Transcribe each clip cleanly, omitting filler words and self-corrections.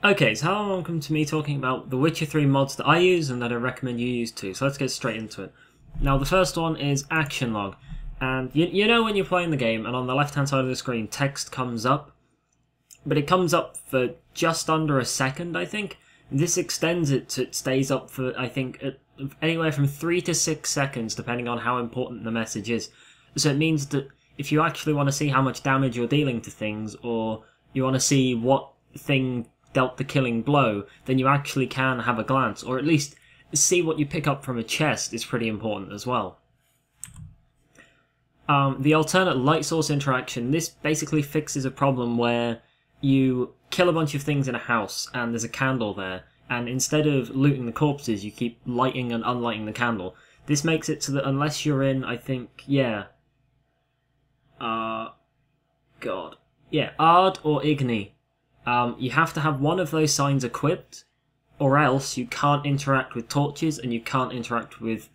Okay, so hello and welcome to me talking about the Witcher 3 mods that I use and that I recommend you use too. So let's get straight into it. Now the first one is Action Log. And you know when you're playing the game and on the left hand side of the screen text comes up, but it comes up for just under a second, I think. This extends it so it stays up for, I think, anywhere from 3 to 6 seconds depending on how important the message is. So it means that if you actually want to see how much damage you're dealing to things, or you want to see what thing dealt the killing blow, then you actually can have a glance, or at least see what you pick up from a chest is pretty important as well. The alternate light source interaction, this basically fixes a problem where you kill a bunch of things in a house and there's a candle there, and instead of looting the corpses you keep lighting and unlighting the candle. This makes it so that unless you're in, I think, Ard or Igni, you have to have one of those signs equipped, or else you can't interact with torches and you can't interact with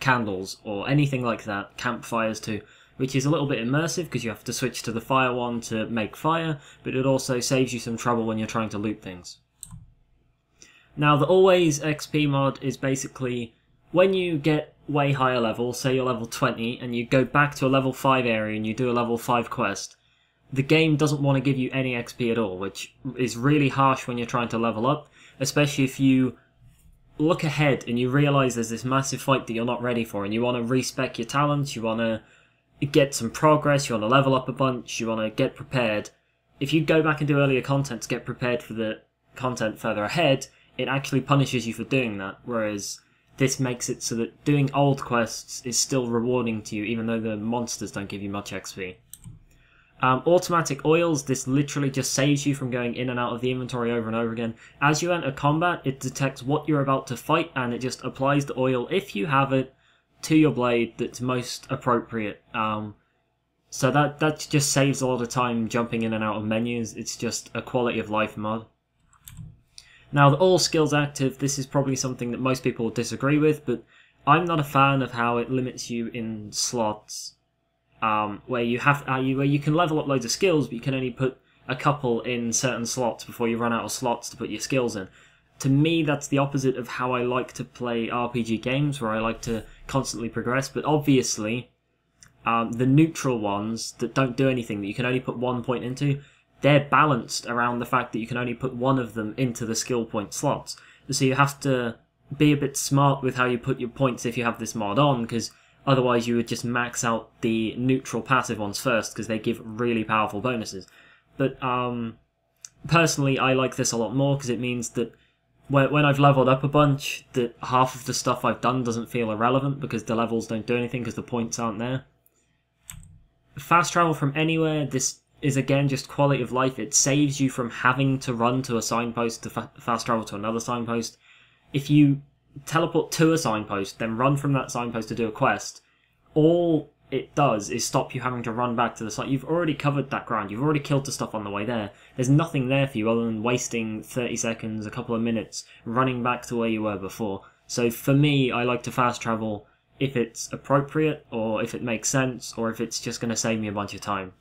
candles or anything like that, campfires too, which is a little bit immersive because you have to switch to the fire one to make fire, but it also saves you some trouble when you're trying to loot things. Now the Always XP mod is basically when you get way higher level, say you're level 20, and you go back to a level 5 area and you do a level 5 quest, the game doesn't want to give you any XP at all, which is really harsh when you're trying to level up, especially if you look ahead and you realise there's this massive fight that you're not ready for, and you want to respec your talents, you want to get some progress, you want to level up a bunch, you want to get prepared. If you go back and do earlier content to get prepared for the content further ahead, it actually punishes you for doing that, whereas this makes it so that doing old quests is still rewarding to you, even though the monsters don't give you much XP. Automatic oils, this literally just saves you from going in and out of the inventory over and over again. As you enter combat, it detects what you're about to fight and it just applies the oil, if you have it, to your blade that's most appropriate. So that just saves a lot of time jumping in and out of menus. It's just a quality of life mod. Now the all skills active, this is probably something that most people will disagree with, but I'm not a fan of how it limits you in slots. Where you can level up loads of skills, but you can only put a couple in certain slots before you run out of slots to put your skills in. To me, that's the opposite of how I like to play RPG games, where I like to constantly progress. But obviously, the neutral ones that don't do anything, that you can only put 1 point into, they're balanced around the fact that you can only put one of them into the skill point slots. So you have to be a bit smart with how you put your points if you have this mod on, because otherwise you would just max out the neutral passive ones first, because they give really powerful bonuses. But personally, I like this a lot more, because it means that when I've leveled up a bunch, that half of the stuff I've done doesn't feel irrelevant, because the levels don't do anything, because the points aren't there. Fast travel from anywhere, this is again just quality of life. It saves you from having to run to a signpost to fast travel to another signpost. If you teleport to a signpost, then run from that signpost to do a quest, all it does is stop you having to run back to the site. You've already covered that ground, you've already killed the stuff on the way there. There's nothing there for you other than wasting 30 seconds, a couple of minutes, running back to where you were before. So for me, I like to fast travel if it's appropriate, or if it makes sense, or if it's just going to save me a bunch of time.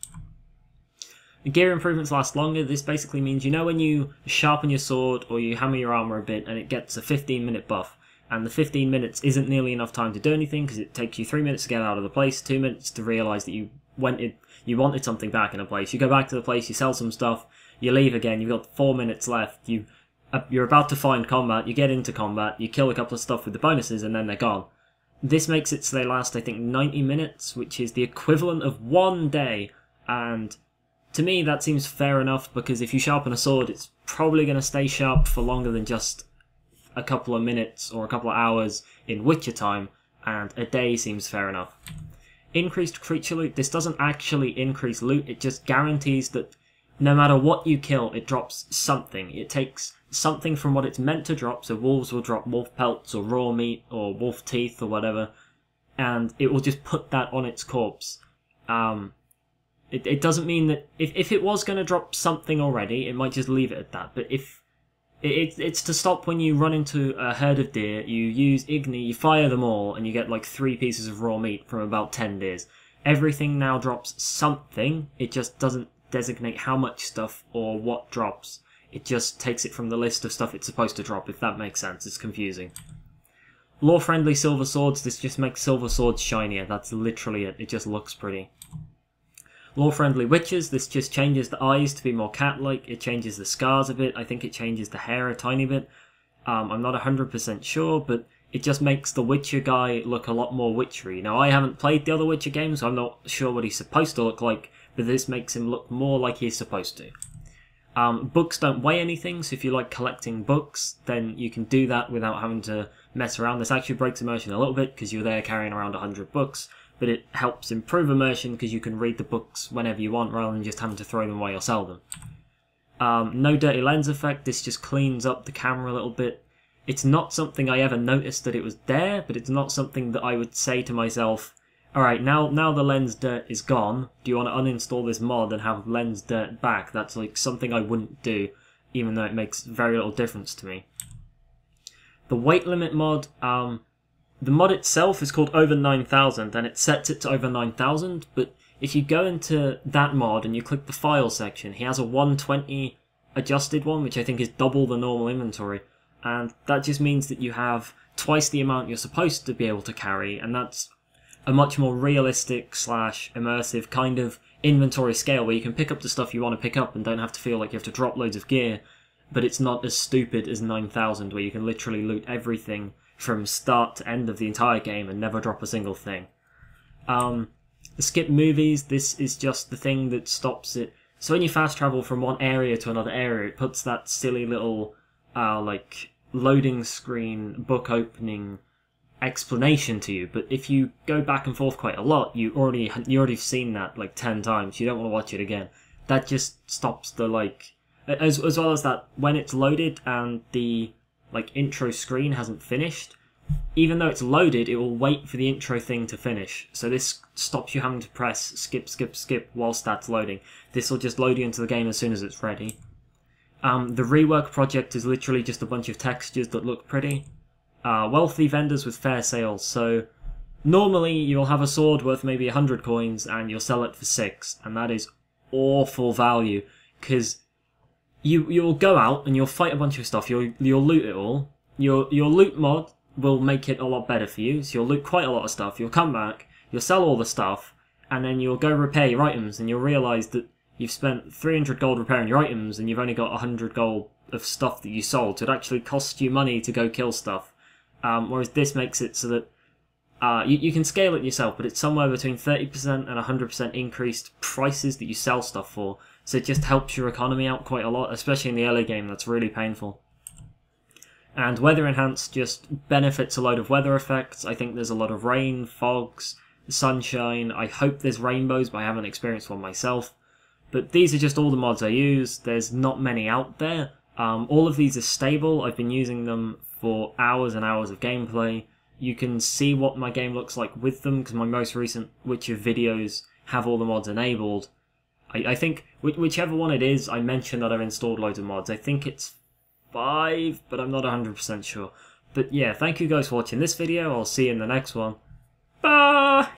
The gear improvements last longer. This basically means, you know, when you sharpen your sword or you hammer your armor a bit and it gets a 15-minute buff, and the 15 minutes isn't nearly enough time to do anything because it takes you 3 minutes to get out of the place, 2 minutes to realise that you wanted something back in a place. You go back to the place, you sell some stuff, you leave again, you've got 4 minutes left, you're about to find combat, you get into combat, you kill a couple of stuff with the bonuses, and then they're gone. This makes it so they last, I think, 90 minutes, which is the equivalent of 1 day, and to me that seems fair enough, because if you sharpen a sword, it's probably going to stay sharp for longer than just a couple of minutes or a couple of hours in Witcher time, and a day seems fair enough. Increased creature loot. This doesn't actually increase loot, it just guarantees that no matter what you kill, it drops something. It takes something from what it's meant to drop, so wolves will drop wolf pelts or raw meat or wolf teeth or whatever, and it will just put that on its corpse. It doesn't mean that if it was going to drop something already, it might just leave it at that, but if it's to stop when you run into a herd of deer, you use Igni, you fire them all, and you get like 3 pieces of raw meat from about 10 deers. Everything now drops something, it just doesn't designate how much stuff or what drops. it just takes it from the list of stuff it's supposed to drop, if that makes sense. It's confusing. Lore-friendly silver swords, this just makes silver swords shinier, that's literally it, it just looks pretty. Lore-friendly witches, this just changes the eyes to be more cat-like, it changes the scars a bit, I think it changes the hair a tiny bit. I'm not 100% sure, but it just makes the Witcher guy look a lot more witchery. Now, I haven't played the other Witcher games, so I'm not sure what he's supposed to look like, but this makes him look more like he's supposed to. Books don't weigh anything, so if you like collecting books, then you can do that without having to mess around. This actually breaks immersion a little bit, because you're there carrying around 100 books, but it helps improve immersion, because you can read the books whenever you want, rather than just having to throw them away or sell them. No dirty lens effect, this just cleans up the camera a little bit. It's not something I ever noticed that it was there, but it's not something that I would say to myself, alright, now the lens dirt is gone, do you want to uninstall this mod and have lens dirt back? That's like something I wouldn't do, even though it makes very little difference to me. The weight limit mod, the mod itself is called over 9000 and it sets it to over 9000, but if you go into that mod and you click the file section, he has a 120 adjusted one, which I think is double the normal inventory, and that just means that you have twice the amount you're supposed to be able to carry, and that's a much more realistic / immersive kind of inventory scale where you can pick up the stuff you want to pick up and don't have to feel like you have to drop loads of gear, but it's not as stupid as 9000 where you can literally loot everything from start to end of the entire game and never drop a single thing. Skip movies, this is just the thing that stops it. So when you fast travel from one area to another area, it puts that silly little like loading screen book opening explanation to you, but if you go back and forth quite a lot, you already seen that like 10 times, you don't want to watch it again. That just stops the like, as well as that when it's loaded and the like intro screen hasn't finished, even though it's loaded, it will wait for the intro thing to finish. So this stops you having to press skip, skip, skip whilst that's loading. This will just load you into the game as soon as it's ready. The Rework project is literally just a bunch of textures that look pretty. Wealthy vendors with fair sales. So normally you'll have a sword worth maybe 100 coins and you'll sell it for 6, and that is awful value, because you'll go out and you'll fight a bunch of stuff, you'll loot it all. Your loot mod will make it a lot better for you, so you'll loot quite a lot of stuff, you'll come back, you'll sell all the stuff, and then you'll go repair your items, and you'll realise that you've spent 300 gold repairing your items, and you've only got 100 gold of stuff that you sold, so it actually costs you money to go kill stuff. Whereas this makes it so that you can scale it yourself, but it's somewhere between 30% and 100% increased prices that you sell stuff for, so it just helps your economy out quite a lot, especially in the early game. That's really painful. And Weather Enhance just benefits a load of weather effects. I think there's a lot of rain, fogs, sunshine. I hope there's rainbows, but I haven't experienced one myself. But these are just all the mods I use. There's not many out there. All of these are stable. I've been using them for hours and hours of gameplay. You can see what my game looks like with them, because my most recent Witcher videos have all the mods enabled. I think, whichever one it is, I mentioned that I've installed loads of mods. I think it's 5, but I'm not 100% sure. But yeah, thank you guys for watching this video. I'll see you in the next one. Bye!